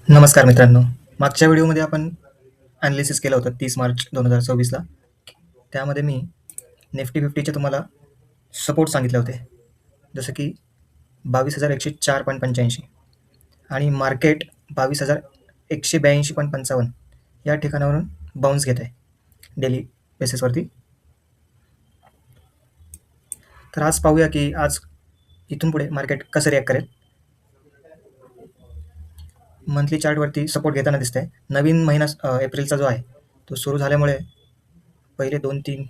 नमस्कार मित्रांनो. मागच्या व्हिडिओमध्ये आपण ॲनालिसिस केलं होतं 30 मार्च 2024ला. त्यामध्ये मी निफ्टी 50चे तुम्हाला सपोर्ट सांगितले होते. जसं की 22,104.85 आणि मार्केट 22,182.55 या ठिकाणावरून बाउन्स घेत आहे डेली बेसिसवरती. तर आज पाहूया की आज इथून पुढे मार्केट कसं रिॲक्ट करेल. मंथली चार्टवरती सपोर्ट घेताना दिसतंय. नवीन महिना एप्रिलचा जो आहे तो सुरू झाल्यामुळे पहिले 2-3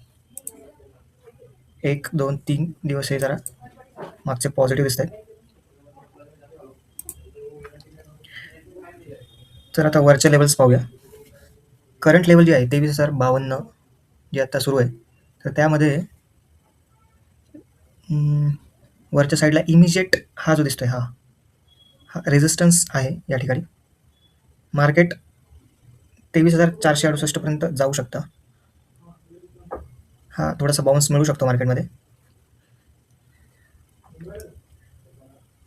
दिवस हे जरा मागचे पॉझिटिव्ह दिसत आहेत. तर आता वरच्या लेवल्स पाहूया. करंट लेवल जी आहे 23,052 जी आता सुरू आहे. तर त्यामध्ये वरच्या साईडला इमिजिएट हा जो दिसतोय हा रेझिस्टन्स आहे. या ठिकाणी मार्केट 23,468 पर्यंत जाऊ शकतं. हा थोडासा बाउन्स मिळू शकतो मार्केटमध्ये.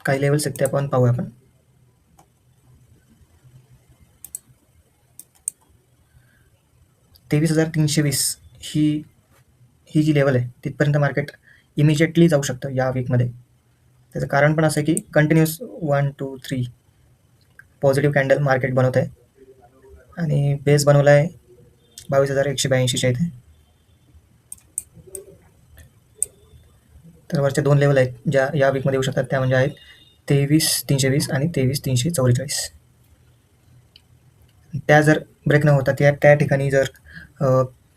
काही लेवल्स आहेत ते आपण पाहूया. आपण 23,320 ही जी लेवल आहे तिथपर्यंत मार्केट इमिजिएटली जाऊ शकतं या वीकमध्ये. त्याचं कारण पण असं आहे की कंटिन्युअस 1, 2, 3 पॉझिटिव्ह कॅन्डल मार्केट बनवत आहे आणि बेस बनवला आहे 22,182च्या इथे. तर वरच्या 2 लेवल आहेत ज्या या वीकमध्ये येऊ शकतात. त्या म्हणजे आहेत 23,320 आणि 23,344. त्या जर ब्रेक न होता त्या ठिकाणी जर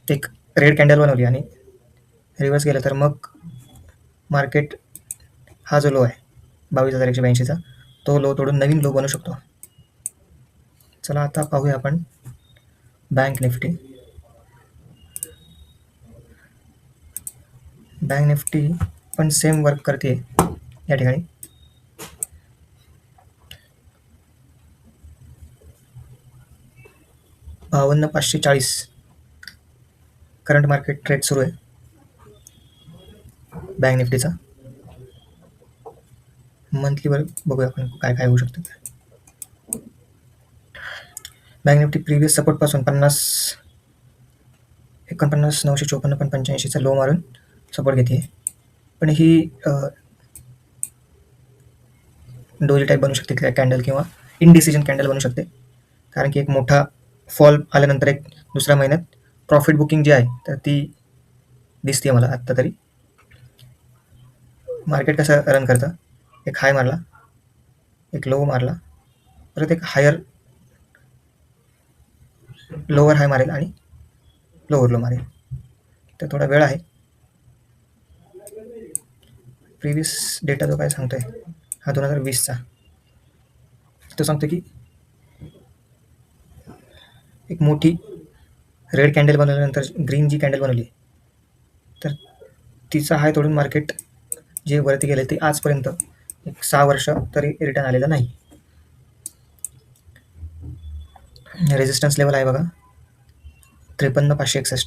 एक रेड कॅन्डल बनवली आणि रिव्हर्स गेलं तर मग मार्केट हा जो लो आहे 22,182चा तो लो तोडून नवीन लो बनू शकतो. चला आता पाहूया आपण बँक निफ्टी. बँक निफ्टी पण सेम वर्क करते या ठिकाणी. $52,540 करंट मार्केट ट्रेड सुरू आहे बँक निफ्टीचा. मंथलीवर बघूया आपण काय काय होऊ शकतं. बँक निफ्टी प्रिव्हियस सपोर्टपासून 49,954.85चा लो मारून सपोर्ट घेते. पण ही डोजी टाईप बनू शकते कॅन्डल किंवा इनडिसिजन कॅन्डल बनू शकते. कारण की एक मोठा फॉल आल्यानंतर एक दुसऱ्या महिन्यात प्रॉफिट बुकिंग जी आहे तर ती दिसते मला आत्ता तरी. मार्केट कसं रन करतं, एक हाय मारला, एक लो मारला, परत एक हायर लोअर हाय मारेल आणि लोअर लो मारेल. तर थोडा वेळ आहे. प्रिव्हियस डेटा जो काय सांगतोय हा 2020चा. तो सांगतो की एक मोठी रेड कॅन्डल बनवल्यानंतर ग्रीन जी कॅन्डल बनवली तर तिचा हाय तोडून मार्केट जे वरती गेले ते आजपर्यंत एक 6 वर्ष तरी रिटर्न आलेलं नाही. रेजिस्टन्स लेवल आहे बघा 53,561.